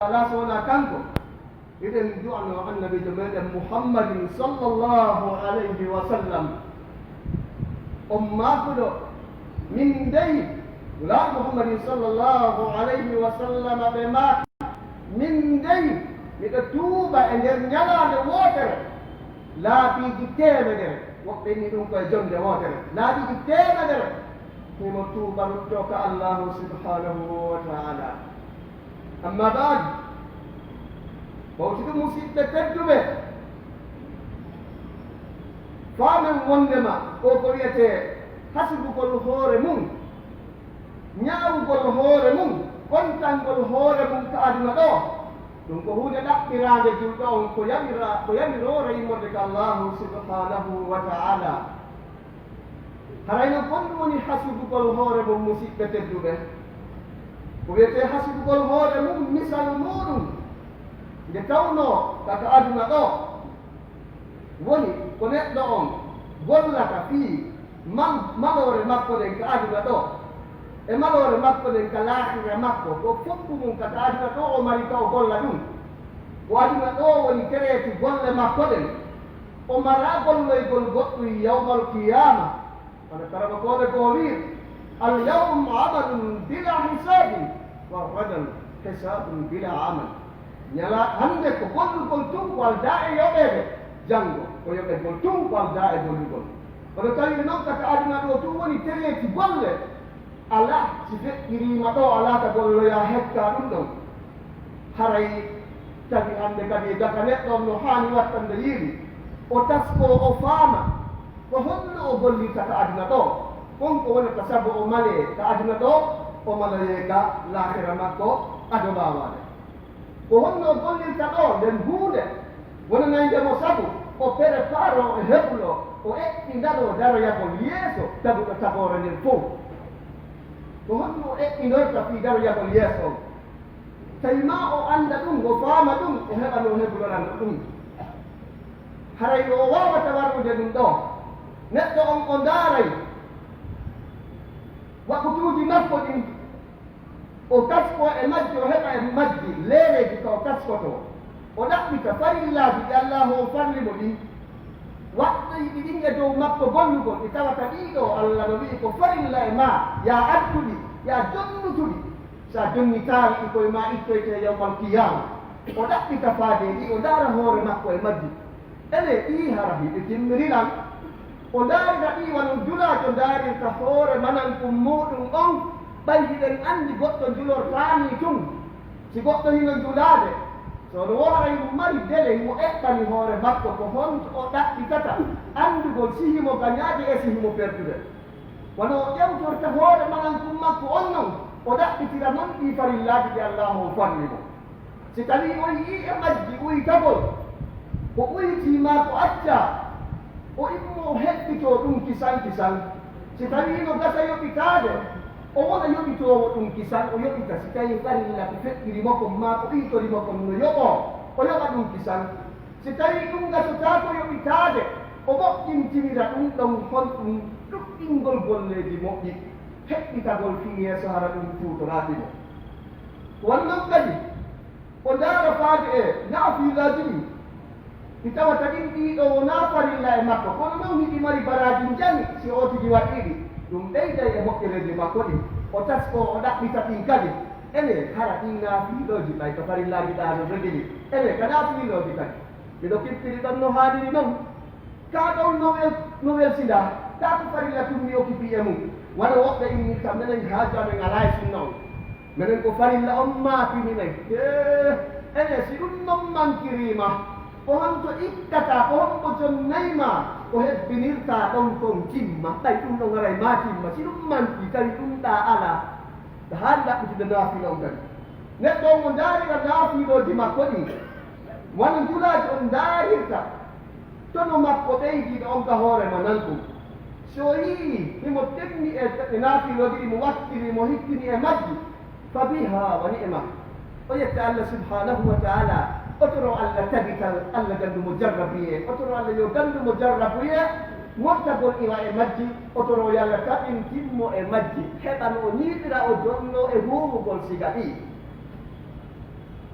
ala sona kanko iden du'ano annabi to meɗen muhammadin sallllahu alayhi wa sallam on makuɗo min dey la muhammadin sallllahu alayhi wa sallam ɓe ma min dey miɗo tuuba e nder ñalade wotere laaɓiji temedere woɓɓe ni ɗum koye jonde wotere laaɓiji temedere mimo tuuba rutto ka allahu subhanahu wa taala. amma baadi hawtude musidɓe tedduɓe faamen wondema o ko wiyete hasbugol hoore mum ñaawugol hoore mum kontangol hoore mum ka aduna ɗo ɗum ko hunde ɗaɓɓirande julɗo on ko yamirore yimmorde ka allahu subhanahu wa taala. harayno kon ɗum woni hasbugol hoore mum musidɓe tedduɓe ko wiyete hasbugol hoore mum misal muɗum nde tawno kaka aduna ɗo woni ko neɗɗo on gollata fii malore makko ɗen ka aduna ɗo e malore makko ɗen ka laahira makko ko foppu mum kaka aduna ɗo o mari ka o golla ɗum ko aduna ɗo woni kereeti golle makko ɗen o mara golloygol goɗɗum yawmal qiyama ana karama koɓe ko wiir al yawm amalun bila hisabin wa gadan hisabun bila amal. ñala hande ko gollugol tun ko alda e yoɓeɓe janngo ko yoɓegol tun ko alda e gollugol kono tawi noon kaka aduna ɗo tun woni tereeti golle ala si feƴƴirima ɗo alaka golloya hekka ɗum ɗon haray tawi hande kadi gaka neɗɗon no hani wattande yiiri o tasko o faama ko holno o gollita ka aduna ɗo konko wonata sabu o male ka aduna ɗo o malayeega laahira makko ado mbawade ko honno gollirta ɗo nden huunde wonanaydemo sabu o prépare o heɓlo o eɓɓindano daroyagol yeeso taguɗo tagore nden fof ko honno o eɓɓinorta fi daroyagol yeeso on tawi ma o anda ɗum o faama ɗum o heɓano heɓlorano ɗum haray o wawata warrude ɗum ɗo neɗɗo on o ndaaray wakkutuuji makko ɗin o tasko e majji o heɓa e majji leereji ka o taskoto o ɗaɓɓita farillaji ɗi allahu o farlimo ɗin waɗɗoyɗi ɗin e dow makko gollugol ɗi tawata ɗiɗo allah no wii ko farilla e ma ya adduɗi ya jonnutuɗi sa jonnitaari ɗi koye ma ittoyte yawmal qiyama o ɗaɓɓita faade ɗi o ndaara hoore makko e majji ene ɗi hara hiɗi timmiriran o ndaarira ɗi wano julaajo ndaarirta hoore manankum muɗum on ɓaydiɗen anndi goɗɗo julortaani tun si goɗɗo hino julaade so no woray mo mari dele himo eɓɓani hoore makko ko honto o ɗaɓɓitata anndugol sihimo gañaade e sihimo perdude wono o ƴewtorta hoore manankum makko on non o ɗaɓɓitira noon ɗi farillaaji ɗi allahu o farlimo si tawi o yii e majji uytagol o uytiima ko acca o immo heɓɓito ɗum kisan kisan si tawi no gasa yoɓitaade o wona yoɓitowo ɗum kisan o yoɓita si tawi farillaki feƴƴirimo kon ma ko ɓiitorimo kon no yoɓo o yoɓa ɗum kisan si tawi ɗum gasotako yoɓitaade o moƴƴintinira ɗum ɗon hon ɗum ɗuɗɗingol golleji moƴƴi heɓɓitagol fi yeeso hara ɗum fuutoraatimo wonnon kadi o ndaara faade e naafilaji ɗi ɗi tawata ɗin ɗiɗo wona farilla e makko kono noon hiɗi mari baraji jami si o tigi waɗɗiɗi ɗum ɓeyday e moƴƴereji makko ɗi o tasko o ɗaɓɓita ɗin kadi ene hara ɗin naafiiloji ɓay to farillaji ɗa no jogiɗi ene ka naafiiloji kadi miɗo kippiri ɗon no haaniri noon ka ɗon no welsinda ta ko farilla tummi okipi e mum wona woɓɓe innirta minen haaju amen ala e sunna on minen ko farilla on maafinimen ene si ɗum noon mankirima ko honto ittata ko honko jonnayma ko hebbinirta ɗon kon timma ɓay ɗum ɗon haray ma timma si ɗum manki tawi ɗum ɗa ala ɗa haali ɗaɓɓitude naafilo on kadi neɗɗo on mo ndaarira naafiloji makko ɗin wona julaaji on ndaarirta tono makko ɓeydiɗo on ka hoorema nanɗum so yii himo temmi e naafiloji ɗi mo wattiri mo hittini e majji fa biha wa ni'ma o yetta allah subhanahu wa taala otoro allah tagital allah gandu mo jarrabuye otoro allah yo gandu mo jarrabuye mottagol iwa e majji otoro yo allah taɓin timmo e majji heɓan o ñiiɗira o jonno e huumugol siga ɗi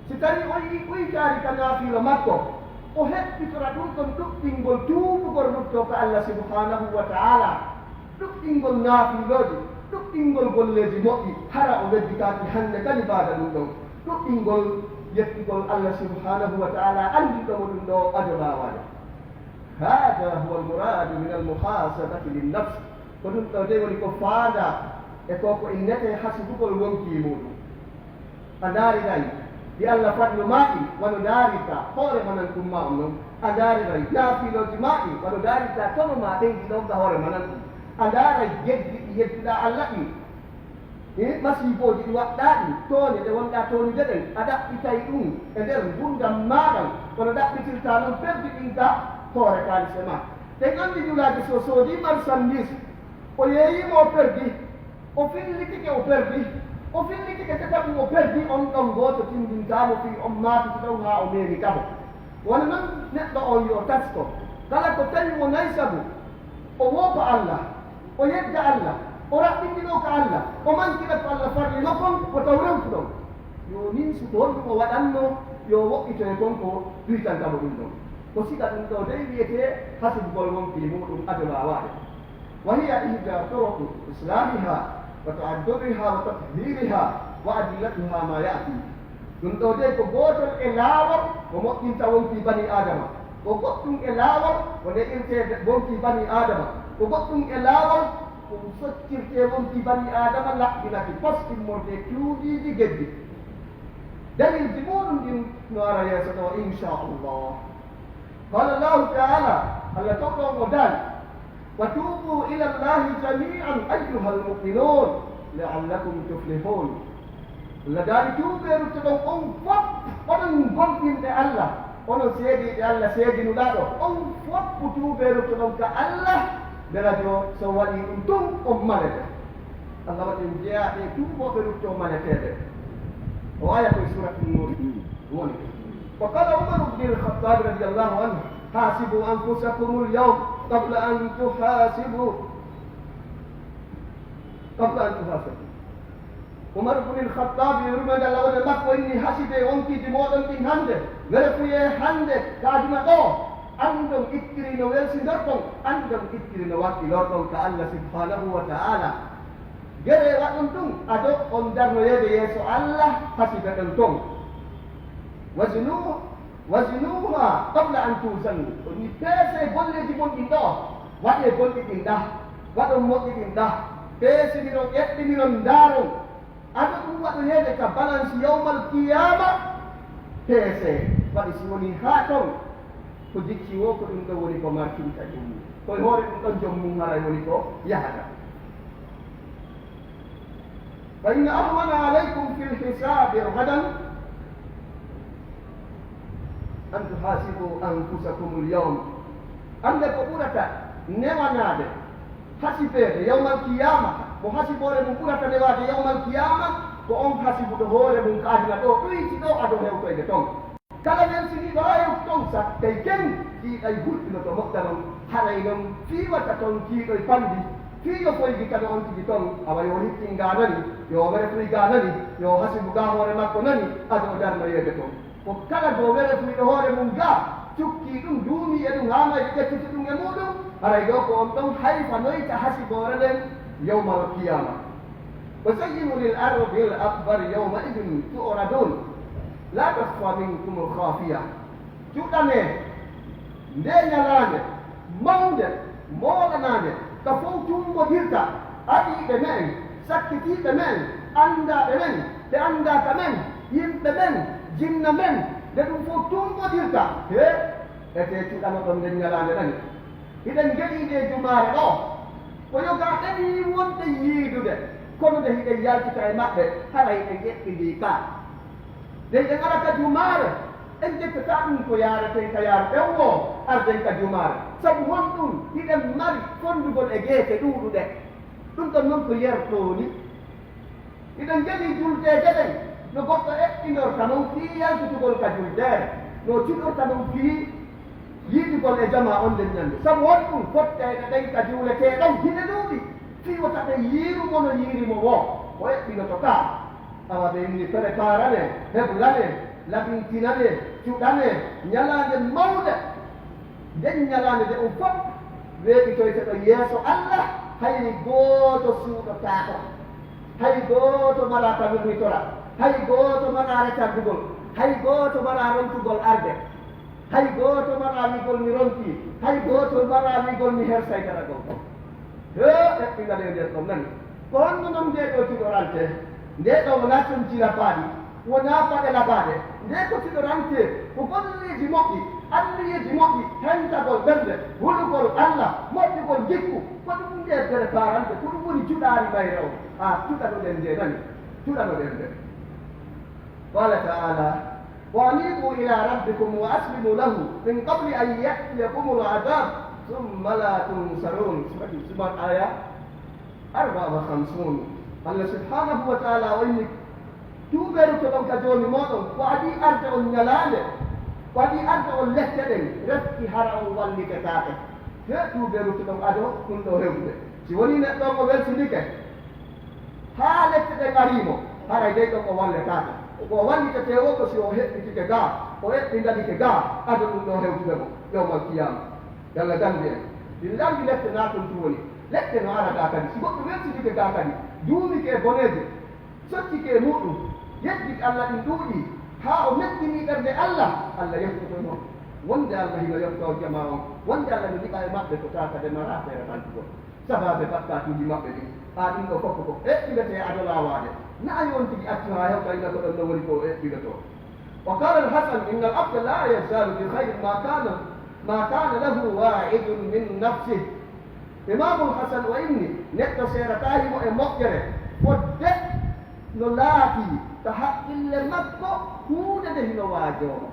si tawi o yii ɓoytaari ka naafilo makko o heɓɓitora ɗum ɗon ɗuɓɓingol tuubugol rutto ko Allah subhanahu wa taala ɗuɓɓingol naafiloji ɗuɓɓingol golleji moƴƴi hara o wedditaaki hannde kadi baada ɗum ɗon ɗuɓɓingol yettugol Allah subhanahu wa taala andiɗomo ɗum ɗo ado laawaade hada huwa almuradu min almuhasabati linnafs ko ɗum ɗo de woni ko faanda e koko innete hasibugol wonki muɗum a ndaariray di Allah fadlu maaɗi wano daarirta hoore manan ɗumma on noon a ndaariray naafiloji maaɗi wano daarirta tono ma ɓeydi ɗonka hoore manan ɗum a ndaaray geddi ɗi yettuɗa Allah ɗi masiboji ɗi waɗɗaɗi toone ɗe wonɗa toonide ɗen a ɗaɓɓitay ɗum e nder gurdam maɗan kono ɗaɓɓitirta noon perdi ɗinka hoore kalise ma ɗen anndi julaaji so soodi marchandise o yeeyimo o perdi o fillitike o perdi o fillitike tataɓu o perdi on ɗon gooto tindintamo fi on maatiti ɗon haa o meeri kabo wona noon neɗɗo on yo tasko kala ko tawi mo nayi sabu o woopa Allah o yedda Allah o raɓɓindino ko Allah o mankira ko Allah farlino kon ko taw rewtu ɗon yo nin suko honɗum o waɗanno yo woɓɓitoye kon ko ɗuytankamo ɗum ɗon ko siga ɗum ɗo dey wiyete hasibugol wonki muɗum ado laawaade wa hiya ihda turuqu islamiha wa ta'adduriha wa tathhiriha wa adillatuha ma ya'ti ɗum ɗo dey ko gootol e laawol ko moƴƴinta wonki bani adama ko goɗɗum e laawol ko ndeƴirte wonki bani adama ko goɗɗum e laawol ko soccirte wonki bani adama laɓɓinaki postimmorde cuuɗiiji geddi dalilji muɗum ɗin no ara yeeso ɗo inchallah قال الله تعالى ألا تقرأوا ودان وتوبوا إلى الله جميعا أيها المؤمنون لعلكم تفلحون لذلك توبوا رتبوا أنفق وننقل الله ونسيدي الله سيدي نلادو أنفق توبوا رتبوا كالله درجو سوالي أنتم أمالك الله وتنجيا توبوا رتبوا مالك وآية في سورة النور وقال عمر بن الخطاب رضي الله عنه حاسبوا أنفسكم اليوم قبل أن تحاسبوا عمر بن الخطاب يرمى الله لك وإني حسب أنكي دمودا من هنده غرفية هنده كادنا قو أنتم إكرين ويلسندركم أنتم إكرين وكيلوركم كالله سبحانه وتعالى جري وأنتم أدوك أندر ويدي يسو الله حسب أنتم وزنوها قبل أن توزنوا ونبتاسي قولي جبون إنده وقال قولي إنده وقال موتي إنده تاسي منهم يأتي منهم دارهم أدوكم وقال يدك بالانس يوم القيامة تاسي وقال سيوني خاتم كجيكي وقال إنده وليكو ماركين تجمو كل هوري إنده جمو هاري وليكو يهدا فإن أهون عليكم في الحساب غدا أن تحاسبوا أنفسكم اليوم عندك قولة نواناد حسبه يوم القيامة وحسبوا لهم قولة نواناد يوم القيامة وأم حسبوا دهور من قادنا دو إيتي دو أدو هيو كويدتون كلا ننسي دو هيو كونسا تيكن كي أي قلت لتو مقدرون حرينم في وتتون كي أي فندي في يوكوي كده أنت جتون أما يوليك تنغانني يو غرفري غانني يو حسبوا غاهور مكونني أدو دار مريدتون ko kala do were fu do hore mum ga cukki dum duumi e dum hama e ƴettiti ɗum e muɗum haray ɗo ko on ɗon hayfa noyta hasibore nden yawma alqiyama wa zayyinu lil ardi l akbar yawma idin tu'radun la tasfa minkum alkhafiya juɗɗane nde ñalande mawde moɗanade ka fof tumbodirta aɗiɓe men sakkitiɓe men andaɓe men ɓe andaka men yimɓe men jinna men de ɗum fof tumbodirta he ete cuɗano ɗon nden ñalande ɗani hiɗen geɗiɗe jumare ɗo ko yoga ɗani wonde yiidude kono nde hiɗen yaltita e maɓɓe hara hiɗen ƴeɓɓidi ka nde ɗen ara ka jumare en jettata ɗum ko yareten ka yaaro ɗewwo arden ka jumare sabu won ɗum hiɗen mari fondugol e geete ɗuuɗuɗe ɗum ɗon noon ko yertoni hiɗen geɗi juldeje ɗen no goɗɗo eɓɓinorta noon fii yaltutugol ka juldere no cuɗorta noon fii yiidugol e jama on nden ñande sabu won ɗum fotteɗe ɗen ka juuleteɗon hine ɗuuɗi fii wotaɓe yiirumo no yiirimo wo o eɓɓinoto ka awa ɓe inni préparane heblane labintinane cuɗane ñalande mawde nden ñalande nde fof weeɓitoyta ɗo yeeso Allah hay gooto suuɗotaako hay gooto mala tamirnitora hay gooto mala retardugol hay gooto mala rontugol arde hay gooto mala wigol mi ronti hay gooto mala wigol mi hersaytara gol ɗeɓɓingale nder ɗon nani ko honno noon nde ɗo tiɗorante nde ɗo wona tontira paaɗi wona paɗe labaɗe nde ko tiɗorante ko golleji moƴƴi anniyeji moƴƴi hentagol ɓernde hulugol Allah moƴƴugol jikku ko ɗum nde bere parante ko ɗum woni juɗari mayre o cuɗanoɗen nde nani cuɗanoɗen nde qala taala wa anibu ila rabbikum wa aslimu lahu min qabli an yatiyakum al-adab thumma la tunsarun surat aya 54 Allah subhanahu wa taala wayni tuuɓeru to ɗon ka joni moɗon ko adi arde on ñalande ko adi arde on lette ɗen refti hara on wallitetaake he tuuɓeru to ɗon ado ɗum ɗo hewde si woni neɗɗo o weltidike haa lette ɗen arimo haray dey ɗon o walletaake ko wallitete o ko si o heɓɓitike gaa o heɓɓingadike gaa ado ɗum ɗo hewtude mo yawmal qiyama yalla gandi en ɗin landi lette naton tu woni lette no ara gaa kadi si goɗɗo weltidike gaa kadi duumike e boneje sottike e muɗum yeddi Allah ɗin ɗuuɗi haa o mettini ɓernde Allah Allah yettoto noon wonde Allah hino yetto jama on wonde Allah no liɓa e maɓɓe ko tatade mara feere ɓantugol sababe bakkatuji maɓɓe ɗin ɗin ɗo fof ko eɓɓilete ado laawaade nayi on tigi accu ha hewta ina ko ɗon no woni ko eɓɓileto wa qala al-hasan inna al-abda la yazalu bi khayrin ma kana lahu wa'idun min nafsih imamul hasan wa inni neɗɗo seeratahimo e moƴƴere fodde no laati to haqqille makko huunde nde hino waajooma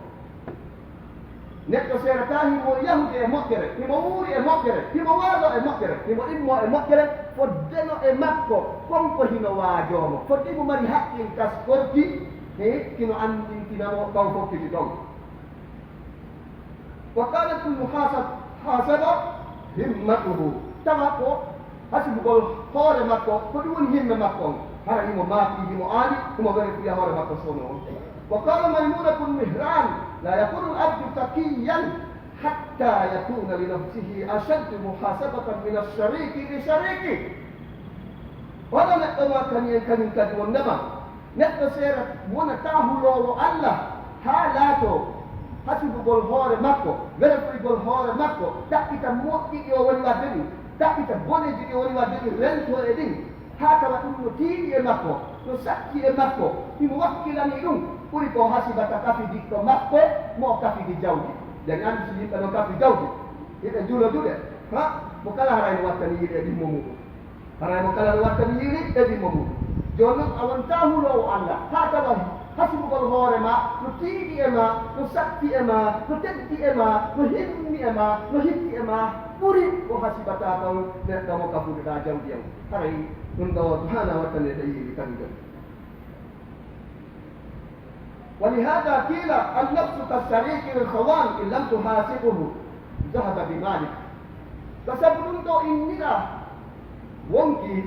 neɗɗo seeratahimo yahude e moƴƴere himo wuuri e moƴƴere himo waalo e moƴƴere himo immo e moƴƴere foddeno e makko konko hino waajooma foddimo mari haqqil kaskorki e kino andintinamo kaw fokkiti ɗon wa kanat muhasaba himmatuhu tawa ko hasibugol hoore makko ko ɗum woni himme makko on hara himo maaki himo aani himo wari fiya hoore makko sono on wa qala maymunatun mihran la yakunu al-abdu taqiyan hatta yakuna li nafsihi ashaddu muhasabatan min ash-shariki li shariki wala neɗɗo ma kañen kañum kadi wonnema neɗɗo seera wona tahulowo Allah haa laato hasibugol hoore makko werefrigol hoore makko ɗaɓɓita moƴƴiɗi o woni wadde ɗum ɗaɓɓita boneji ɗi woni wadde ɗi rento e ɗin haa tawa ɗum no tiiɗi e makko no sakki e makko himo wakkilani ɗum ɓuri ko hasibata kafidiɗɗo makko mo kafidi jawdi nden andi so yimɓe no kafi jawdi yiɓe juloduɗe ha mo kala harayno wattani yiɗi e ɗimmo muɗum haraymo kala no wattani yiɗi e ɗimmo muɗum joni noon a wonta hulowo Allah haa tawa hasibugol hoore ma no tiiɗi e ma no sakki e ma no teddi e ma no himmi e ma no hikki e ma ɓuri ko hasibata taw neɗɗo mo kafudeɗa jawdi am haray ɗum ɗo hana wattanede yiɗi kadi joni ولهذا قيل النفس كالشريك للخوان إن لم تحاسبه ذهب بمالك فسبب ɗo innira wonki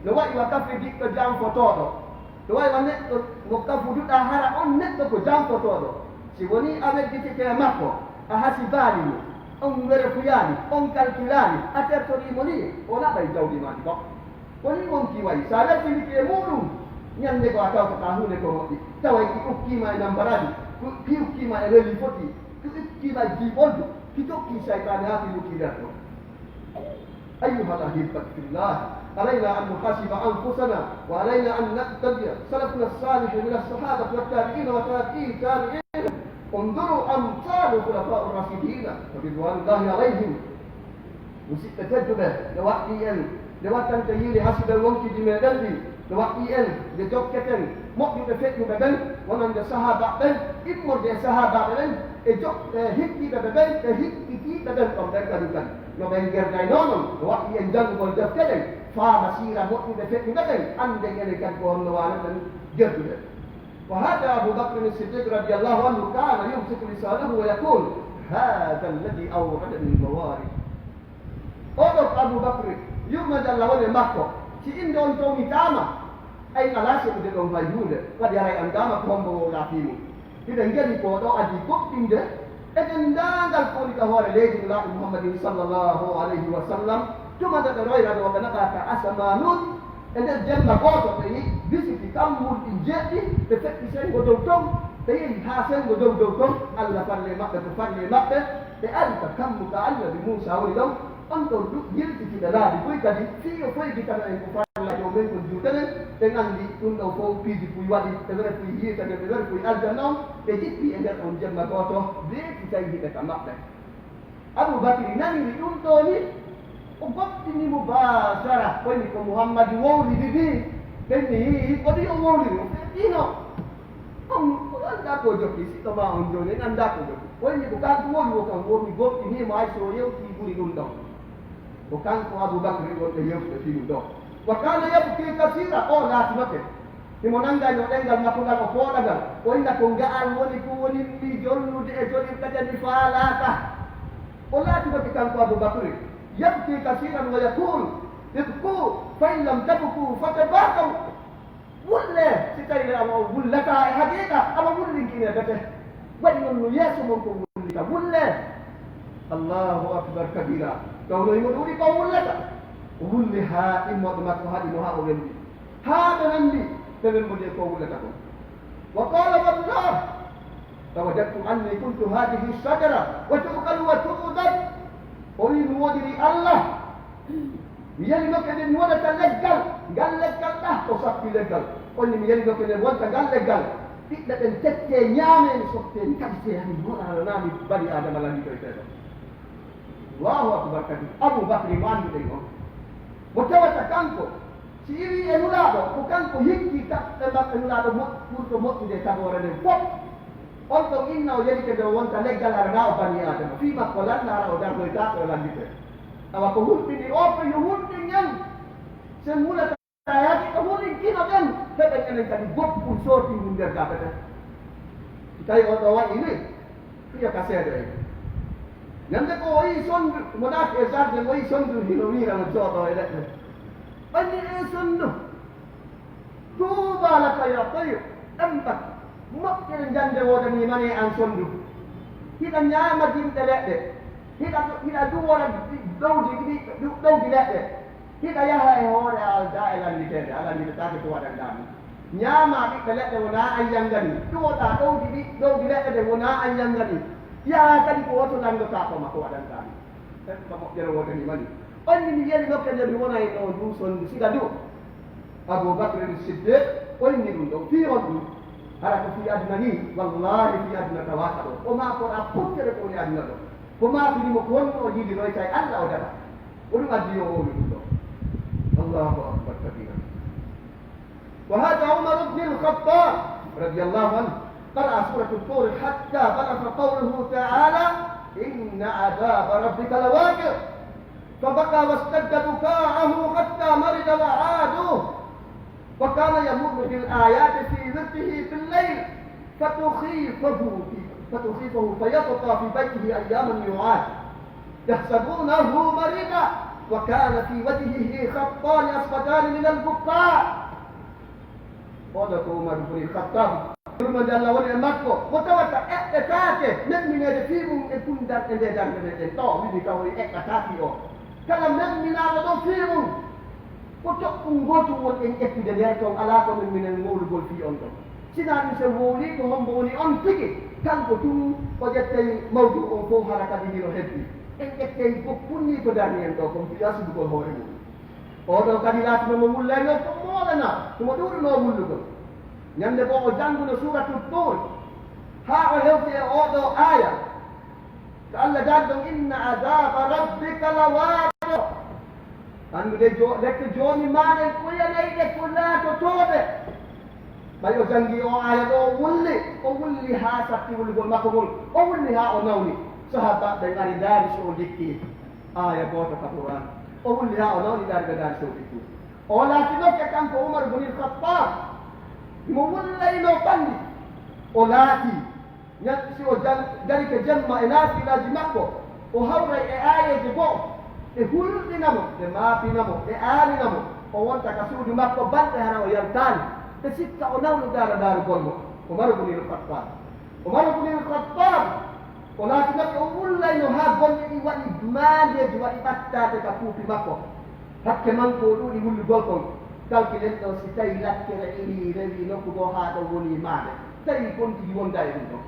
no waɗi wa kafi diɗɗo janfotoɗo no wawi wa neɗɗo mo kafuduɗa hara on neɗɗo ko janfotoɗo si woni a wedditike makko a hasibalimo on werefuyani on calculani a tertorimo ni o naɓay jawdi maki ba woni wonki wayi sa wedditike muɗum ñande ko a tawtata hunde ko moƴƴi taway ki ukkima e nambaraji ki ukkima e reli foti ki ukkima e jiɓoldu ki tokki cheytane ha ki lukki nder ɗo أيها الأحبة في الله علينا أن نحاسب أنفسنا وعلينا أن نقتدي سلفنا الصالح من الصحابة والتابعين وتابعي التابعين انظروا أمثال الخلفاء الراشدين رضوان الله عليهم وستة تجربة لوقت تييل حسب الوقت جميلي لوقت لجوكة مؤمن فتن ببن ومن الصحابة بن إمر الصحابة بن هكي ببن هكي ببن قم no ɓen gerdai noon no waɗi en janngugol deftere faama siira moƴƴude feƴƴude ɓen annde ene kadi ko honno waano ɗen gerdude wa hada abou bacre siddiq radiallahu anhu kana yumsiku lisanahu wa yaqul hada alladi awradani lmawari oɗo ko abou bacre yurmade allah woni makko si inde on towmitama ay ala seɗude ɗon hay hunde kadi haray andama ko hombo laatimu ida ngeli ko do adi goɗɗinde eden dangal koni ka hoore leydi laaɓi muhammadin sallllahu alayhi wa sallam tuma nde ɓe royra ɗo ɓe naɓata asamanun e nder jemma gooto ɓe yi visiti kammulɗi jeɗɗi ɓe feƴƴi sengo dow ton ɓe yehi haa sengo dow dow ton allah farle maɓɓe ko farle maɓɓe ɓe ari ka kammu ka allah ɓe moussa woni ɗon on ɗon yiltitiɓe laaɓi boy kadi fiyo foygitano en ko farla ɗo men ko juutenen ɓe nganndi ɗum ɗo fof piiji puy waɗi ɓe were puy hiitade ɓe were puy aljanna on ɓe jippi e nder on jemma gooto beeti tawi hiɓe ka maɓɓe aboubacry naniri ɗum ɗo ni o goɗɗini mubasara woni ko mouhammadi wowlidi ni ɓenni yii ko ɗi o wowliri o feɗɗino on annda ko jokki siɗɗo ma on joni en annda ko jokki woni ko kanko woni o kam woni goɗɗinima hay so yewti ɓuri ɗum ɗon ko kanko aboubacry wonɓe yewtuɓe fini ɗo wa kana yabki kasira o laatinoke imo nanngani o ɗengal makko ngal o pooɗagal o inna ko nga'al woni ko woni mbi jollude e jolirɗaƴani faalaaka o laatinoke kanko aboubacry yabki kasiran wa yakul ibku fa in lam tabku fatabakaw wulle si tawi ama wullata e haqiqa ama wullinkine bete waɗi noon no yeeso mon ko wullita wulle allahu akbar kabira tawno imo ɗuuɗi ko wullata wulli haa immoɗo makko haɗino haa o wendi haa ɓe wendi ɓe wembode ko wullata ko wa qala wallah fawajadtu anni kuntu hadihi shajara wa tuqal wa tuqdat o wi mi woɗiri allah mi yalinoke nde mi wonata leggal ngal leggal ɗa o sappi leggal onni mi yalinoke nde wonta ngal leggal ɓiɗɗe ɓen tette ñaame mi sotte mi kadite hani woɗananaami bani adama landiɗoyteɗo allahu akbar kadi aboubacry mo annduɗen on mo tawata kanko si iri e nulaaɗo ko kanko hikki kaɓɓe maɓɓe nulaaɗo ɓurɗo moƴƴude tagoore nden fof on ɗon inna o yalike nde o wonta leggal arana o bani adama fii makko lannaara o dardoytaako o landite awa ko hulɗini o ko yo hulɗi ñan sen mulata yaaki ɗo hulinkino ɓen heɓen enen kadi goppul sootindu nder gabete si tawi on ɗo waɗi ni fiya ka seedo en ñande ko o yii sonndu mo naati e jardin o yii sonndu hino wiira no jooɗo e leɗɗe ɓanni e sonndu tuuba laka ya tayo ɗembat moƴƴere jande wodani mani an sonndu hiɗa ñaama dimɗe leɗɗe hiɗa duwora ɗowdi leɗɗe hiɗa yaha e hoore alda e landitede a landitetaake to waɗanɗami ñaama ɓiɓɓe leɗɗe wona an yangani ɗuwoɗa ɗowdi leɗɗe ɗe wona an yangani yaha kadi ko woto lanndotako makko waɗanɗami ka moƴƴere wodani mani onni mi yeli nokke nde mi wona e ɗo ndu sondu siga du aboubacry siddiq onni ɗum ɗo fii on ɗum hara ko fii aduna ni wallahi fii aduna tawaka ɗo o ma koɗa puctere ko woni aduna ɗo ko maafinimo ko wonno o jiiɗinoy tawi allah o data ko ɗum addi yo owni ɗum ɗo allahu akbar kabira wa hada umar bni lkhattab radiallahu anhu قرأ سورة الطور حتى بلغ قوله تعالى إن عذاب ربك لواقع فبكى واشتد بكاءه حتى مرض وعاده وكان يمر بالآيات في ورده في الليل فتخيفه فيبقى في بيته أياما يعاد يحسبونه مريضا وكان في وجهه خطان أسودان من البكاء صدق عمر بن الخطاب ɗum de allah woni e makko mo tawata eɓɓetaake memminede fii mum e kundarɗe nde darde meɗen ɗo wini taw eɓɓataaki o kala memminaaɗo ɗo fii mum ko toɓɓum gootum won en ƴettude nder toon alaa ko memminen mowlugol fii on ɗon sinaa ɗum se wowli ko hombo woni on tigi kanko tum o ƴettey mawdu on fof hara kadi hino heddi en ƴettey ko punni ko darni en ɗo kon fiya sudugol hoore mum oɗo kadi laatinomo wulleno ko moolana komo ɗuuɗunoo wullugol ñande bo o jannguno suratul tur haa o hewti e oɗo aya ko allah daali ɗon inna adaba rabbika lawaqi anndude lekki jooni maɗen kuyanayɗe ko laatotooɓe ɓay o janngi o aya ɗo o wulli haa satti wullugol makko ngol o wulli haa o nawni sahaba ɓe ngari daari so o jikki aya gooto ka qouran o wulli haa o nawni daari ɓe daari so o jikki o laatinoke kanko umar bnil khattab mo wullayno ɓanndi o laati si o dari ke jemma e naafilaji makko o hawray e aayeje goo e hulɗinamo e maapinamo e aalinamo o wonta ka suudu makko balɗe hara o yaltaani e sikka o nawno daara daarugol mo o maro bonino fatfaa Umar bin Khattab o laatinoɓe o wullayno haa gonɗe ɗi waɗi maandeji waɗi ɓattade ka puufi makko hakke manko o ɗuuɗi wullugol kon kalkilen ɗo si tawi lakkere iri rewi nokku ɗo haa ɗo woni maande tawi kontigi wonda e ɗum ɗon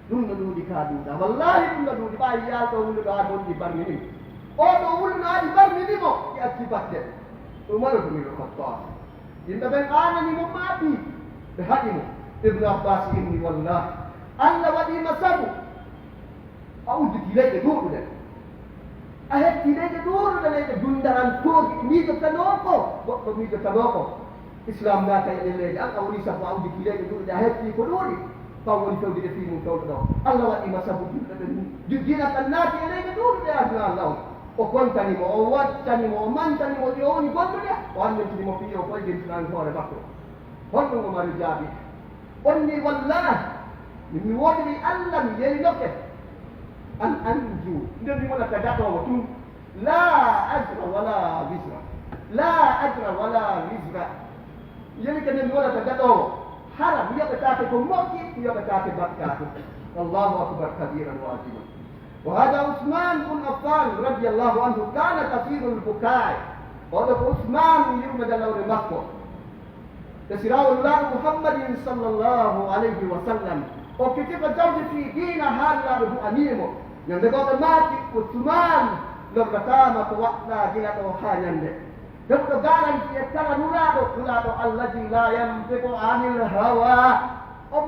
ɗum no ɗuuɗi ka duuɗa wallahi ɗum no ɗuuɗi ɓa yiyalɗo wulluɗo haa gonɗi barmini o ɗo wulluɗo haɗi barminimo ɗi acci batte Umar bin Khattab yimɓe ɓen aananimo maaɓi ɓe haɗimo Ibnu Abbas inni wallahi Allah waɗima sabu a udditi leyɗe duuɗuɗe a hetti leyɗe duuɗuɗe leyɗe dundarantoji miijotanoko goɗɗo miijotanoko islam naata e ɗen leydi an a woni sabu a udditi leyɗe duuɗuɗe a hetti ko ɗuuɗi ɓaw woni fewde fi mum tawɗo ɗo Allah waɗima sabu julɗo ɓen dina kan naati e leyɗe duuɗuɗe aduna Allah o kontanimo o wattanimo o mantanimo ɗi o woni gonɗuɗe o andentinimo fi o koydentinani hoore makko honɗum omari jaabi on ni wallahi mi wodiri Allah mi yeynoke an anju nden mi wonata daɗowo tum la ajra wala wisra la ajra wala wisra yelike nden mi wonata daɗowo hara mi yoɓetake ko moƴƴi mi yoɓetake bakkake wallahu akbar kabiran wa azima وهذا عثمان بن عفان رضي الله عنه كان كثير البكاء وهذا عثمان يرمد لور مكة تسيراه الله محمد صلى الله عليه وسلم وكتب زوج في دين هذا له أميمه يندقوا ماتي عثمان لو رتامة وقنا جنة وحانيا يبقى قالا يترى نرادو الذي لا ينطق عن الهوى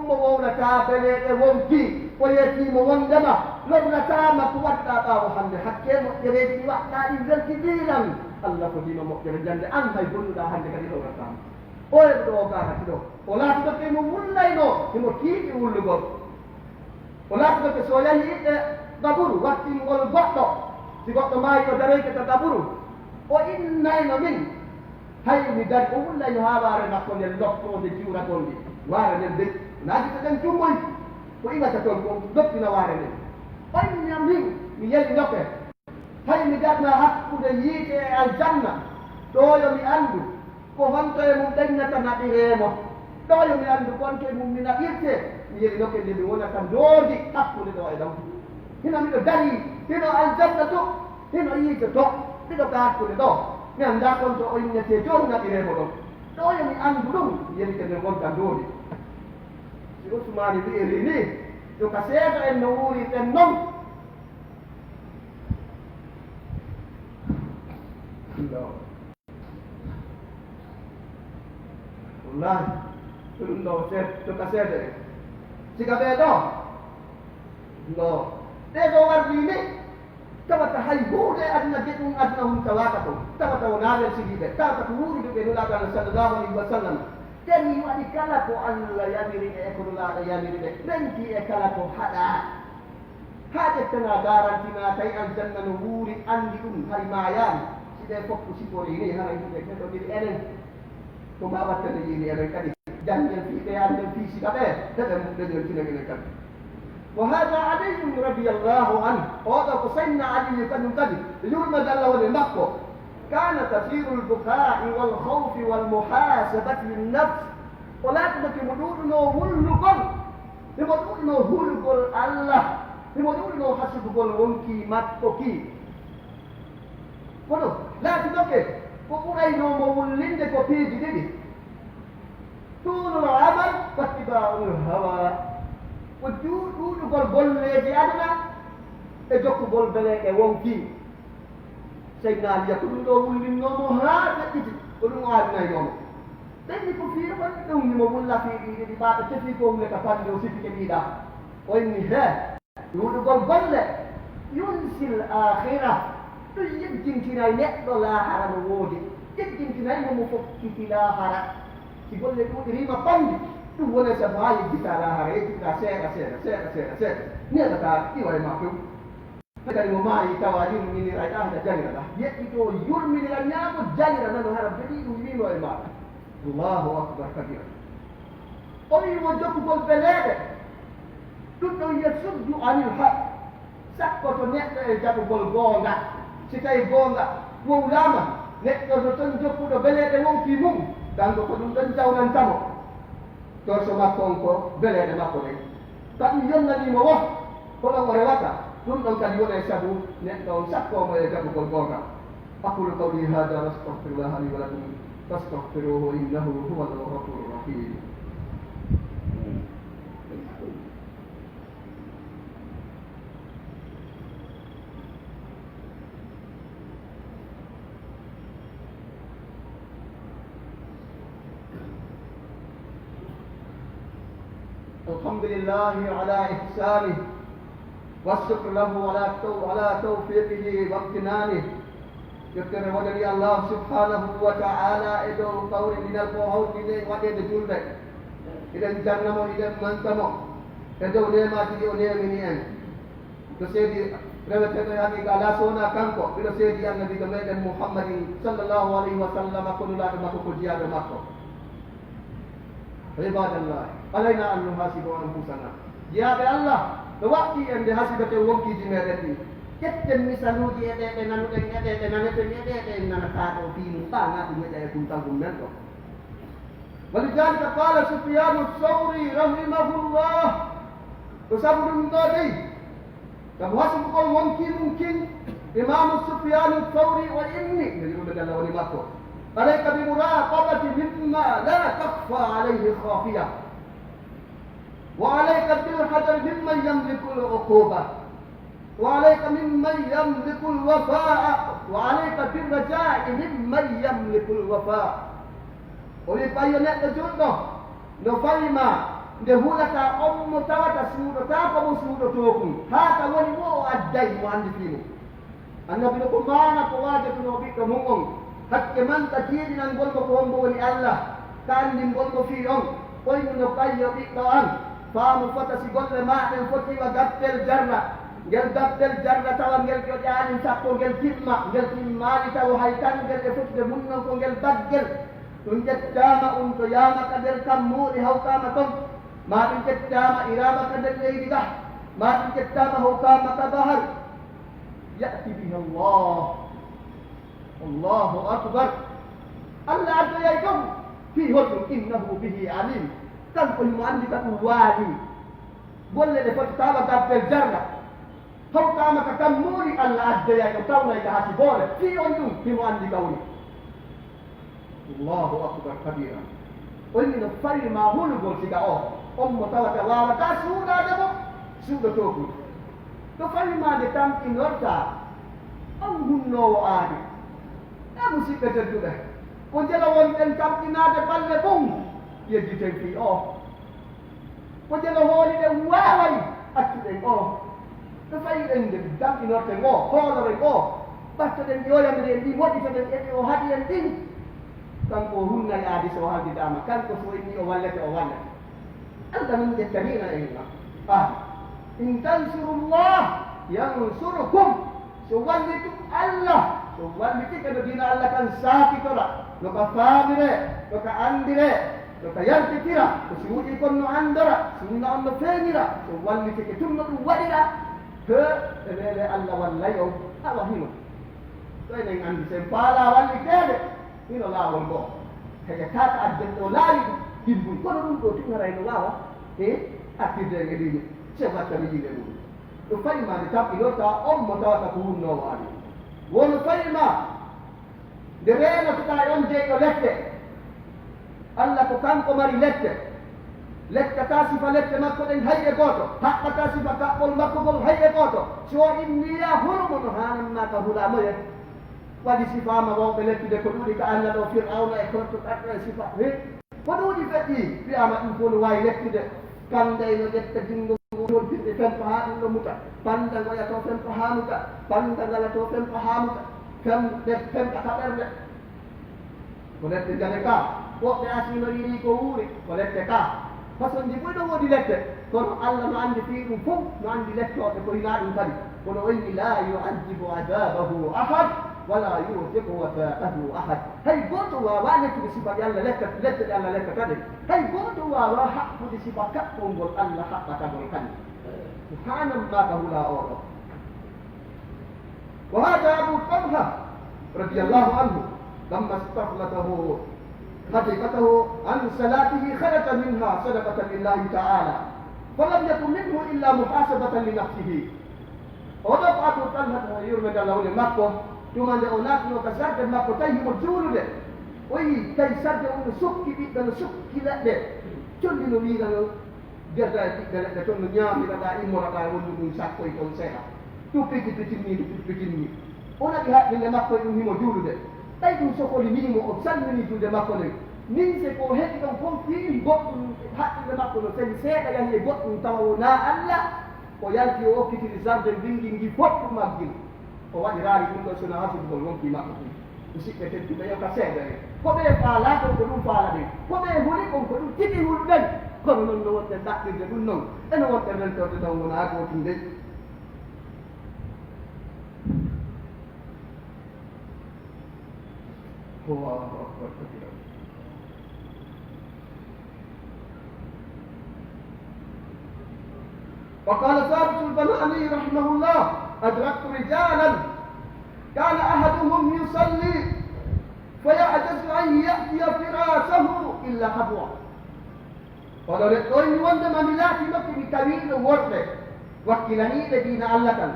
وولتا بليء ومتي ويتيم وندما لو رتامة وقنا وحانيا حكيم وقريتي وقنا إذن كبيرا الله فديما مقر الجنة أنت يقول لها هندك لو رتامة oye ɗo gara tiɗo o laatotoke mo wullayno himo tiiɗi wullugol o laatotoke so yahi iɗɗe daburu wattingol goɗɗo si goɗɗo maayi o dareyke to daburu o innayno min hay mi dari o wullayno haa waare makko nden lottode juuragol ndi waare nden de naaji to ɗen jummoy ko imata toon ko loppina waare nden o inna min mi yellinoke hay mi darna hakkude yiite e aljanna ɗoyo mi anndu ko honto e mum dañnata naɗireemo ɗo yo mi anndu konto e mum mi naɗirte mi yelinoke nde mi wonata ndoodi hakkude ɗo e ɗam hino miɗo dari hino aljanna to hino yiide to miɗo ka hakkude ɗo mi annda konto o innete joni naɗireemo ɗon ɗo yo mi anndu ɗum mi yelike nde gonta ndoodi si usmani wi'iri ni yo ka seedo en no wuuriten noon wallahi ɗum ɗo joka seede siga ɓeeɗo no ɗeɗo warɗini tawata hay huuɗe aduna de ɗum aduna hum tawaka to tawata wonaɓe sigiɓe tawata ko wuuriduɓe nulaɗo allah sallllahu alayhi wa sallam teni waɗi kala ko allah yamiri ɓe e ko nulaɗo yamiri ɓe ɓenti e kala ko haɗa ha ƴettana garantina tawi aljanna no wuuri andi ɗum hay mayani si ɓe fof ko sipori ni hara yimɓe keɗoɗiri enen ko ma wattande yiini enen kadi jangen fiiɓe anden fiisiɗa ɓe heɓe ɗeɗeltinaminen kadi wa hada aliyum radiallahu anu oɗo ko sayna aliyu kañum kadi yurmade allah wone makko kana kathiru lbukai walhawfi walmuhasabati linnafs o laatinoke mo ɗuɗuno wullugol imo ɗuɗuno hulugol allah imo ɗuɗuno hasudugol wonki makko ki kono laatinoke ko ɓuraynomo wullinde ko piiji ɗiɗi tuununo amal wattiba'ul hawa ko ɗuuɗugol golleeji aduna e jokkugol beleɗe wonki seydna aliya ko ɗum ɗo wullinnomo haa ɗaɗɗiti ko ɗum o adunaynomo ɓenni ko fiire wonɗi ɗum nimo wulla fiiɗi ɗiɗi ɓaaɓe tefi ko wule ka fande o sifike ɗiɗa o inni he ɗuuɗugol golle yunsil akhira ɗum yeddintinay neɗɗo laahara no woodi yeddintinaymo mo fokkiti laahara si golle ɗuuɗirima ɓandi ɗum woni sabu ha yeddita laahara yeddita seeɗa seeɗa neɗata iwa e ma few kadi mo maayi tawa yurminira e ɗahda janiraɗa yeɗɗi ɗo yurminira ñaamo janira nano hara beɗi ɗum wino e maɗa allahu akbar kabira o wimo jokkugol beleɗe ɗum ɗon yesuddu anil haq sakko to neɗɗo e jaɓugol goonga si tawi goonga wowlama neɗɗo to ton jokkuɗo beleɗe wonki mum dango ko ɗum ɗon jawnantamo torso makko on ko beleɗe makko ɗen Tapi yon lagi mawah. Kalau orang wata, tun dong kali orang sabu, nek dong sakko mo ya jabu kolkora. Aku lu qauli hadza astaghfirullah li wa lakum fastaghfiruhu innahu huwal ghafurur rahim. Alhamdulillah ala ihsanih والشكر له على توفيقه وامتنانه. يذكر وجل الله سبحانه وتعالى إذا قول من القوات إليه وجد جلده إذا جنمه إذا منتمه إذا ولما تجي ولمنين تسيدي لما تتعلم على سونا كانكو إذا سيدي النبي محمد صلى الله عليه وسلم كل لا تمكو كجيا دمكو. عباد الله علينا أن نحاسب أنفسنا يا الله Waktu yang dihasil dari wong kiji mereti, kita misalnya dia ada nanu dengan ada nanu dengan nanu kata opini tangan dengan saya kuntang kumento. Walijan kepala Sufyan Ats-Tsauri rahimahullah bersabun tadi. Kamu hasil kau mungkin Imam Sufyan Ats-Tsauri wa inni jadi udah dalam wali makro. Alaika bi muraqabati mimma la takhfa alaihi khafiyah. وعليك بالحذر ممن يملك العقوبة وعليك ممن يملك الوفاء وعليك بالرجاء ممن يملك الوفاء. Oleh payo nek terjodoh no faima de hulaka tawata sudo ta ko sudo toku hata woni mo addai mo andi fino annabi ko mana ko waje to bi ko mongong hakke man tatiri nan gol ko hombo woni Allah kan dim gol ko fi on koy no payo bi ko an faamu fota si golle maɗen foti wa gattel jarna ngel gattel jarna tawa ngel ƴoƴani sappo ngel timmani taw hay tan ngel e fotde munnon ko ngel baggel ɗum ƴettama to yamaka nder kammuɗe hawtama ton ma ɗum ƴettama iramaka nder leydi ga ma ɗum ƴettama hawtama ka bahar ya'ti biha Allahu akbar. Allah addoyay ɗum fi hoɗum innahu bihi alim. Kan ko mo andi ka wali bolle de foti tawa gabbel jarna hawtama ka kam muri Allah addeya ko tawna ka hasi bole fi on dum fi mo andi ka woni Allahu akbar kabira. Woni no fari ma hulu gol siga on mo tawa ka wala ta suuda de mo suuda toku to fari ma de tam inorta on hunno aadi e musibe teddude ko jela won den tamtinade balle bum yedditen fi ko jelo hoolide waaway accuɗen to fayi en nde damɗinorten hooloren ɓattoɗen ƴoyamre en ɗi moɗitoɗen eɓe o haɗi en ɗin kanko hunnay aadi so haldidama kanko so inni o wallete Allah min ƴettanina enna in tansurullah yansurukum so wallitum Allah so wallitike no dina Allah kan saakitora no ka faamire no ka andire to ka yaltitira ko si wuɗi kon no andora sunna on no feeñira so wallitike tum no ɗum waɗira he e lele Allah wallayo awa hino to enen andi sen faala walliteede hino laawol ngoo hege tata adden ɗo laali ɗum himbuy kono ɗum ɗo tigaray no waawa e artirde e ɗini chef wattami yiide ɗum ɗo fayimade taɓɓinorta on mo tawata ko wurnoowo adi wono fayima nde reenotoɗa on jeyɗo lette Allah ko kanko mari lekkata sifa lette makko ɗen hayye gooto haɓɓata sifa kaɓɓol makko ngol hayye gooto so inniya hurmo no hananma ka hulamoyen waɗi sifama wonɓe lettude ko ɗuuɗi ka Allah ɗo fir'auna e korto ɗaɗɗo e sifa ko ɗuuɗi feƴƴi wiyama ɗum fof no wawi lettude kanday no ƴetta jungo wontirɗe fempa ha ɗum ɗo muta banda ngoya to fempa ha muta banda ngala to fempa ha muta fempa ka ɓerde ko lette jane ka woɓɓe asinoriiri ko wuuri ko lette ka façon ji ɓuyɗo woodi lette kono Allah no andi fi ɗum fof no andi lettoɓe ko hina ɗum kadi kono wayni la yu'addibu adabahu ahad wala yu'tiqu wafa'ahu ahad hay goto wawa lettude sifaji Allah letteɗe Allah lekkatade hay goto wawa haɓɓude sifa kaɓɓol ngol Allah haɓɓatagol kadi subhanallah ka hula oɗo wa hada Abu Talha radiyallahu anhu lamma istaflatahu حقيقته عن صلاته خرج منها صدقة لله تعالى فلم يكن منه إلا محاسبة لنفسه ودفعت طلحة ويرمد له لمكة ثم لأولاد وكسرت مكة تيهم الجول ده وي كي سرد سكي بيتنا سكي لا ده كل نبي له جردا ده كل نيام ده إمور ده ونبي ساكو يكون سها تupik ini ona lihat dengan makko itu himo julu de tai tu soko li minimo opsan ni tu de makko le min se ko het kan kon fi bot hat de makko no sen se ka yang bot taw na alla ko yal ki o kiti rizab de bingi ngi bot magil o wa dirari kun ko sona hasu ko gon ki makko usi ke te tu de ka se de ko be pala ko du pala de ko be huli ko du titi hulu de ko non no wote dak de du non eno wote ren to de dawo na ko tinde الله أكبر كبيرا وقال ثابت البناني رحمه الله أدركت رجالا كان أحدهم يصلي فيعجز أن يأتي فراسه إلا حبوا قال لقوين وندم ملاتي مكي بكبير ورده وكلاني لدين ألكا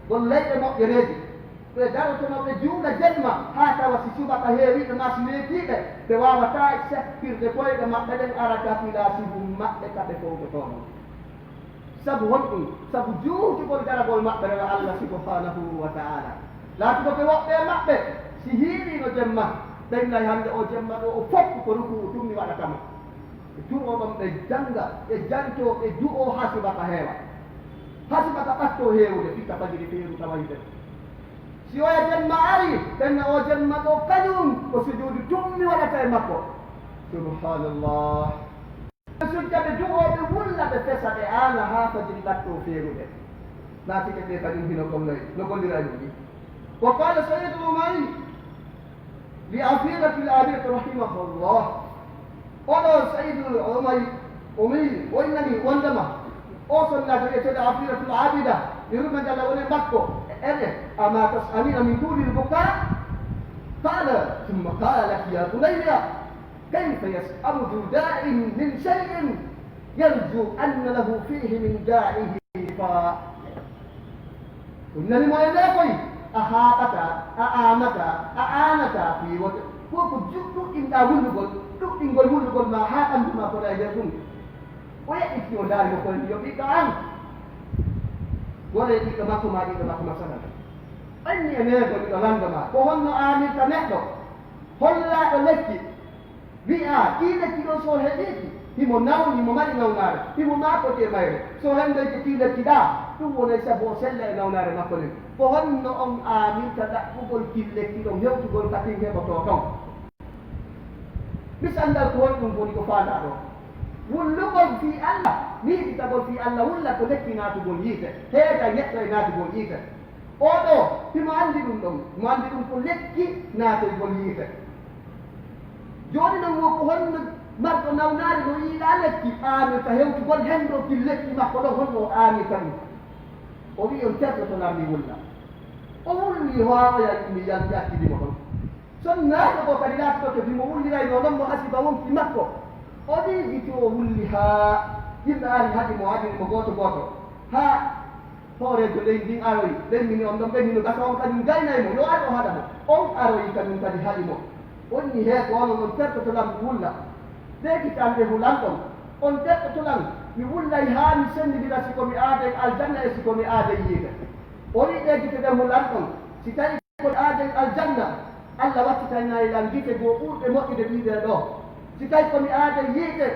والليل مؤيريدي Pedaro tena bejuda jelma hata wasisuba kaheri na masimeki de bewawa tai sekir de poi de makdeng araka pilasi bumma de kate ko beton sabu wonku sabu ju ki bol dara bol makdeng Allah subhanahu wa ta'ala la ko be wakbe makbe sihiri no jemma den la hande o jemma do o fokku ko ruku tumni wada kama tu o bam de janga e janto e du o hasiba kahewa hasiba ka pasto hewu de pika pagi de peru tawaide siwaya jemma ari dan o jemma ko kanyum ko sujud tummi wala tay makko subhanallah sujud de duo de wulla de fesa de ala ha fajri batto feru de nati ke de kadin hino kom lay no ko dira ni wa qala sayyid al-umari li afira fil abid rahimahullah qala sayyid al-umari wa innani wandama o sallallahu alaihi wa sallam afira fil abida yurma jalla wala makko أما تسألين من دون البكاء قال ثم قال لك يا بني كيف يسأل ذو داع من شيء يرجو أن له فيه من داعه شفاء قلنا لما يلاقي أحاقتا أعامتا أعانتا في وقت وقد جئت إن أولغل جئت إن أولغل ما حاقا بما قد يكون ويأتي وداري وقل يبقى عنه wala ika mako mari ka mako masana anni ene ko ika landa ma ko honno ami ka neddo holla do lekki bi'a ila ki do so hediti himo naw ni mo mari nawnare himo ma ko te mayre so hande ki tila kida dum wona sa bo selle nawnare makko le ko honno on ami ka da ko gol kille ki do hewtu gol katin he bo to ton bisandal ko won ko ko faada do wullugol fi Allah ni kitagol fi Allah wulla ko lekki natugol yiite heeda neɗɗo e natugol yiite oɗo himo andi ɗum ɗon mo andi ɗum ko lekki natoygol yiite joni non wo ko honno marɗo nawnare no yiiɗa lekki aamita hewtugol henɗo ki lekki makko ɗo honno aamita ɗum o wi on terɗo to namdi wulla o wulli hoya mi yakkidimo ɗon son naaɗo ko kadi laatoto bimo wullirayno ɗon mo hasiba wonki makko o ɗiɗiti o wulli haa yimɓe ari haɗi mo waɗini mo goto goto haa hoorejo ley ndin aroyi ɓennini on ɗon ɓennino gasa on kadi gaynaymo yo ari o haɗa mo on aroyi kadum kadi haɗi mo wonni hee ko onon on tertotolam mi wulla ɓeekitande hulanɗon on tertotolam mi wullay haa mi sennidira siko mi aada aljanna e siko mi aada yiide o wi ɗeegitede hulanɗon si tawi ko aada aljanna Allah wattitaynayilan gite goo ɓurɗe moƴƴude ɗiɗe ɗo si tawi komi aada yiide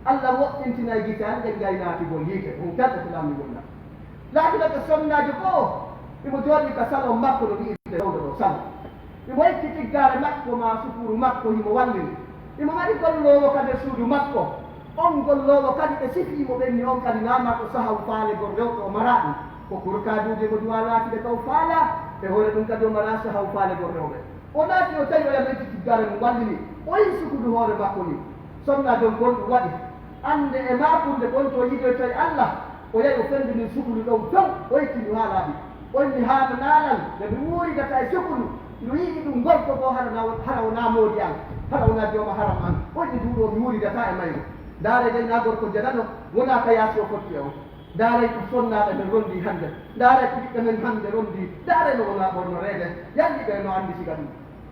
Allah woɗɗintinayi gite hande gaynatigol yiite on tertotolam mi wulla laatinata sonnajo fof imo jooɗi ka salon makko no wiide rewde ɗo salo imo yetti tiggare makko ma sukuru makko himo wallini imo waɗi gollowo kadi e suudu makko on gollowo kadi ɓe sifimo ɓenni on kadi namako sahaw faale gol rewɗo o mara ɗum ko kurkadude mo duwa laatide kaw faala e hoore ɗum kadi o mara sahaw faale gol rewɓe o naati o tawi o yametti tiggare mum wallini o yi sukudu hoore makko ni sonnajo gonɗum waɗi ande e maɓurde gon to yidoytoye Allah o yahi o fendini sukudu ɗon few o yettini ha laaɓi onni haama naalan nde mi wuuridata e sukudu mi yiɗi ɗum gorko ko hara o namoodi an hara wona jooma haram an onni duuɗo mi wuuridata e mayru ndaare den na gorko janano wona ka yaasi o fotti o ndaare ko sonnaɓe ɓe rondi hannde ndaare ko ɓiɓɓe men hannde rondi ndaare no wona ɓornoreede yalli ɓe no anndi siga ɗum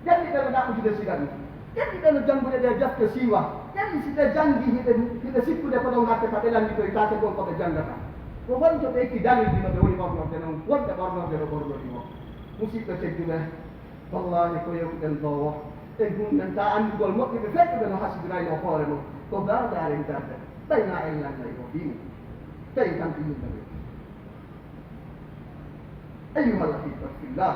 yalli ɓe no ɗaɓɓutude siga ɗum yalli ɓe no janngude ɗe defte siiwa yalli si ɓe janngi hiɓe sikkude ko ɗon hakke ka ɓe lannditoy kaake gon ko ɓe janngata ko wonto ɓe ekki dalildi no ɓe woni ɓornorde noon wonɓe ɓornorde no ɓornodi o musidɓe tedduɓe wallahi ko yewtuɗen ɗowo e gumɗen ta anndugol moƴƴuɓe feƴƴuɓe no hasidirayno hoore mum ko gardaren darde ɓayna en lannay o ɗini tawi kamɓe yimɓe ɓe أيها الأحبة في الله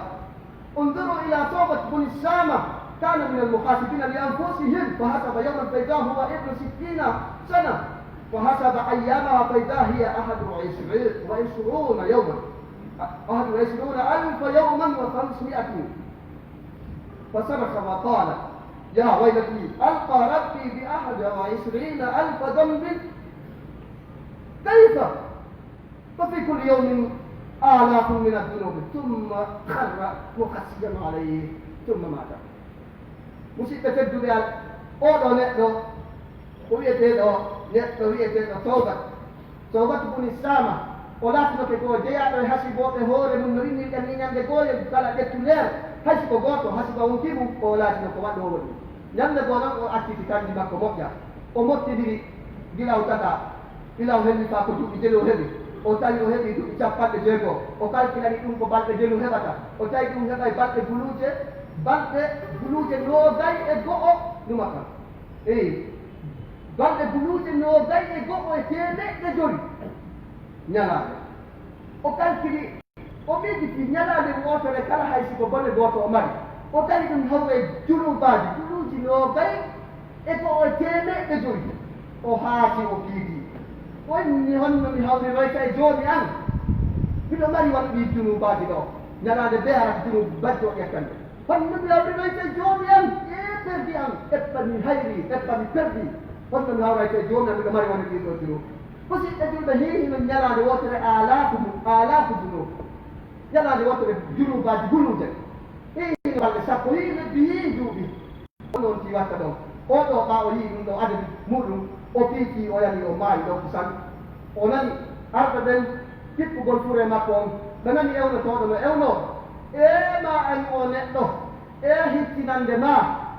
انظروا إلى توبة بن السامة كان من المحاسبين لأنفسهم فحسب يوما فإذا هو ابن 60 سنة وحسب أيامها فإذا هي 21 يوما 21,000 يوما و500 فصرخ وقال يا ويلتي ألقى ربي ب21,000 ذنب كيف ففي كل يوم آلاف من الذنوب ثم خر مخسيا عليه ثم مات musidɓe tedduɓe al oɗo neɗɗo ko wiyeteɗo neɗɗo wiyeteɗo towbatu buni sama o laatinoke ko jeyaɗo e hasiboɓe hoore mum no innirɗen ni ñande goye kala ƴettu leer haysi ko goto hasiba wonkimu o laatino ko waɗɗo woɗi ñande goo noon o acciti kandi makko moƴƴa o mottidiri gilaw tata gilaw heɓi fa ko duuɓi jeli o heɓi o tawi o heɓi duuɓi 50 o kalkilani ɗum ko balɗe jelu heɓata o tawi ɗum heɓa e balɗe buluuje noogay e go'o numata eyi balɗe buluuje noogay e go'o e temeɗɗe joli ñalaade o kalkili o miijiti ñalaade wootore kala hay siko bone gooto o mari o tawi ɗum hawre junubaaji buluuji noogay e go'o e temeɗɗe joli o haati o fiidi wonni honno mi hawriroyta e jooni an miɗo mari waɗɓi junubaaji ɗo ñalaade be harata junub bajjo ƴettande honno mi hawriroyta e jooni an perdi am ɓeɓɓa mi hayri ɓeɓɓa mi perdi honno mi hawrayta e jooni an miɗo mari woni ɗiɗo junub musidɓe julɓe hiino ñalaade wotere alaafu junub ñalaade wotere junubaaji buluuje hiino balɗe sappo hii lebbi hii duuɓi onoon ti watta ɗon oɗo ɓa o yii ɗum ɗo adadi muɗum o fiiti o yani o maayi ɗo kusan o nani arɓe ɓen kippugol fure makko on ɓe nani ewnotoɗo no ewno ma ayi o neɗɗo hittinande ma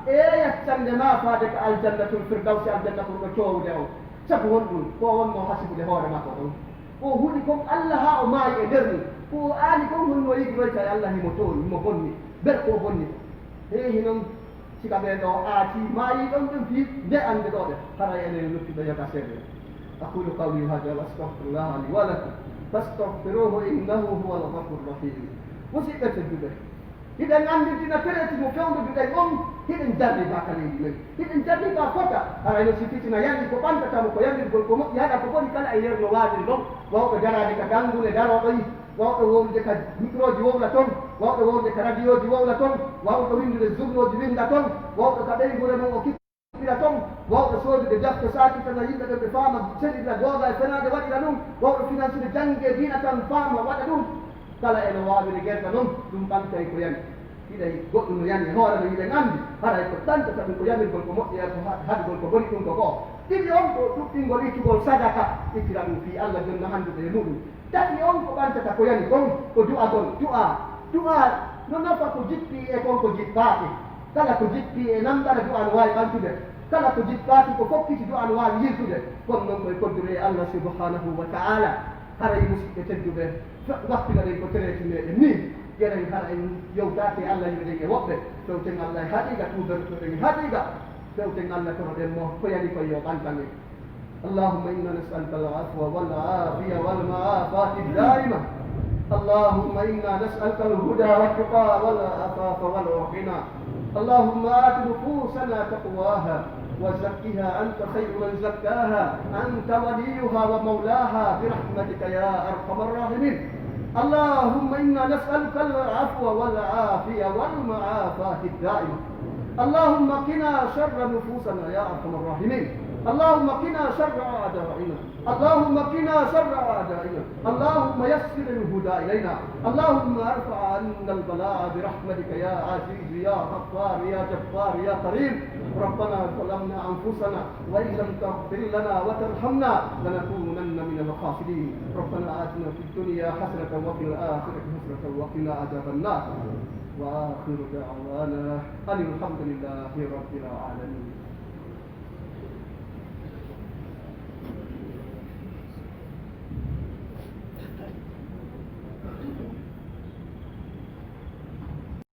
yaccande ma faade ko aljannatul firdawsi aljanna ɓurɗo coowude o sabu wonɗum ko wonno hasibude hoore makko ɗon o huɗi kon allah ha o maayi e nder mum ko aani kon honno yiɗiroyta e allah himo tooni himo bonni ber ko bonni heehi noon sika ɓe ɗo aati maayi ɗon ɗum fi nde ande ɗo ɓe hara enen luttuɓe yoga seeɗe aqulu qawli hada wa astahfirullah li wa lakum fastahfiruhu innahu huwa al-ghafur rahim musidɓe tedduɓe hiɗen anndidina pereeti mo fewndoduɗen on hiɗen jarli ba kaleeji men hiɗen jarli ba fota arayno si fitina yalli ko ɓantatamo ko yallirgol ko moƴƴi haɗa ko boni kala e yer no waadiri ɗon wawɓe darade ka gangune daroɗoyi wawɓe wowlude ka microji wowla toon wawɓe wowlude ka radio ji wowla toon wawɓe windude journoji winda toon wawɓe ka ɓeygure mum o kippira toon wawɓe soodude jafte sakitana yimɓe ɓe ɓe faama seɗira googa e fenade waɗira ɗum wawɓe financide jangge dina tan faama waɗa ɗum kala eno waawiri gerta noon ɗum ɓantay ko yani hiɗay goɗɗum no yani e hoore no yiɗen anndi haray ko ɗantata ɗum ko yamirgol ko moƴƴi e ko haɗugol ko boni ɗum ko goo ɗiɗi on ko ɗuɗɗingol ittugol sadaka ittira ɗum fii allah jonno hanndude e muɗum tati on ko ɓantata ko yani kon ko du'agol du'a no nafa ko jippi e kon ko jiɓɓaake kala ko jippi e namɗara du'a no waawi ɓantude kala ko jiɓɓaaki ko fokkiti du'a no waawi yirtude kono noon koye koddure e allah subhanahu wa ta'ala haray musidɓe tedduɓe wappina ɗen ko tereeti meɗen ni jeren hara en yewtaake allah yiɓeɗen e woɓɓe fewten allah e haqiqa tuubertoɗen e haqiqa fewten allah kono ɗen mo ko yani koye yo ɓantan en اللهم إنا نسألك العفو والعافية والمعافاة الدائمة اللهم إنا نسألك الهدى والتقى والعفاف والغنى اللهم آت نفوسنا تقواها وزكها أنت خير من زكاها أنت وليها ومولاها برحمتك يا أرحم الراحمين اللهم إنا نسألك العفو والعافية والمعافاة الدائمة اللهم قنا شر نفوسنا يا أرحم الراحمين اللهم قنا شر أعدائنا، اللهم قنا شر أعدائنا، اللهم يسر الهدى إلينا، اللهم ارفع عنا البلاء برحمتك يا عزيز يا غفار يا جبار يا كريم. ربنا ظلمنا أنفسنا وإن لم تغفر لنا وترحمنا لنكونن من الخاسرين. ربنا آتنا في الدنيا حسنة وفي الآخرة حسنة وقنا عذاب النار. وآخر دعوانا أن الحمد لله رب العالمين.